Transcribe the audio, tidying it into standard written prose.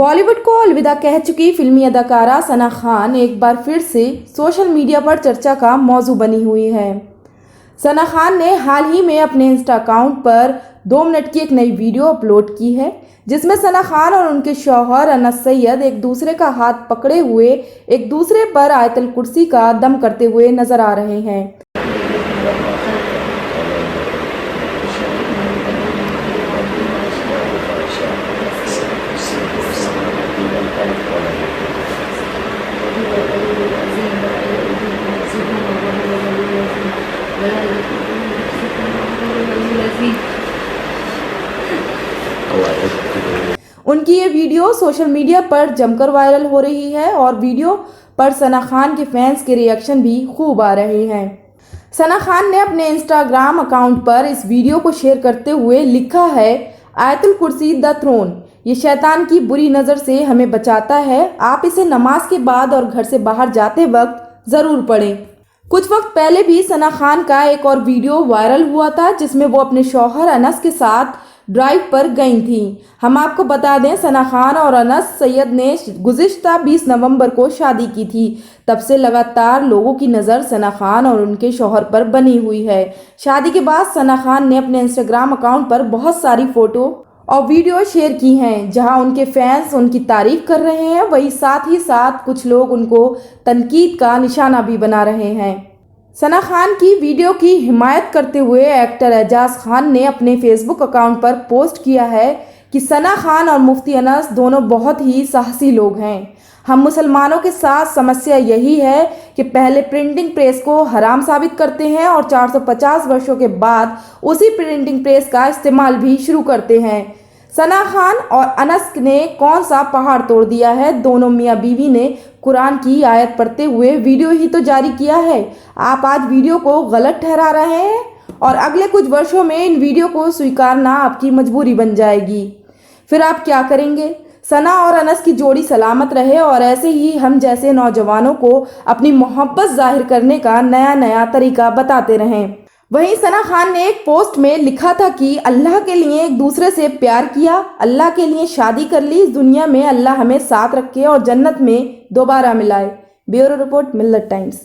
बॉलीवुड को अलविदा कह चुकी फिल्मी अदाकारा सना खान एक बार फिर से सोशल मीडिया पर चर्चा का मौजू बनी हुई है। सना खान ने हाल ही में अपने इंस्टा अकाउंट पर 2 मिनट की एक नई वीडियो अपलोड की है, जिसमें सना खान और उनके शौहर अनस सैयद एक दूसरे का हाथ पकड़े हुए एक दूसरे पर आयतल कुर्सी का दम करते हुए नजर आ रहे हैं। उनकी ये वीडियो सोशल मीडिया पर जमकर वायरल हो रही है और वीडियो पर सना खान के फैंस के रिएक्शन भी खूब आ रहे हैं। सना खान ने अपने इंस्टाग्राम अकाउंट पर इस वीडियो को शेयर करते हुए लिखा है, आयतुल कुर्सी द थ्रोन, ये शैतान की बुरी नज़र से हमें बचाता है। आप इसे नमाज के बाद और घर से बाहर जाते वक्त ज़रूर पढ़ें। कुछ वक्त पहले भी सना खान का एक और वीडियो वायरल हुआ था, जिसमें वो अपने शौहर अनस के साथ ड्राइव पर गई थी। हम आपको बता दें, सना खान और अनस सैयद ने गुज़िश्ता 20 नवंबर को शादी की थी। तब से लगातार लोगों की नज़र सना खान और उनके शौहर पर बनी हुई है। शादी के बाद सना खान ने अपने इंस्टाग्राम अकाउंट पर बहुत सारी फ़ोटो और वीडियो शेयर की हैं, जहां उनके फैंस उनकी तारीफ कर रहे हैं, वहीं साथ ही साथ कुछ लोग उनको तनकीद का निशाना भी बना रहे हैं। सना खान की वीडियो की हिमायत करते हुए एक्टर एजाज खान ने अपने फेसबुक अकाउंट पर पोस्ट किया है कि सना खान और मुफ्ती अनस दोनों बहुत ही साहसी लोग हैं। हम मुसलमानों के साथ समस्या यही है कि पहले प्रिंटिंग प्रेस को हराम साबित करते हैं और 450 वर्षों के बाद उसी प्रिंटिंग प्रेस का इस्तेमाल भी शुरू करते हैं। सना खान और अनस ने कौन सा पहाड़ तोड़ दिया है? दोनों मियाँ बीवी ने कुरान की आयत पढ़ते हुए वीडियो ही तो जारी किया है। आप आज वीडियो को गलत ठहरा रहे हैं और अगले कुछ वर्षों में इन वीडियो को स्वीकारना आपकी मजबूरी बन जाएगी। फिर आप क्या करेंगे? सना और अनस की जोड़ी सलामत रहे और ऐसे ही हम जैसे नौजवानों को अपनी मोहब्बत जाहिर करने का नया नया तरीका बताते रहें। वहीं सना खान ने एक पोस्ट में लिखा था कि अल्लाह के लिए एक दूसरे से प्यार किया, अल्लाह के लिए शादी कर ली, इस दुनिया में अल्लाह हमें साथ रखे और जन्नत में दोबारा मिलाए। ब्यूरो रिपोर्ट, मिल्लत टाइम्स।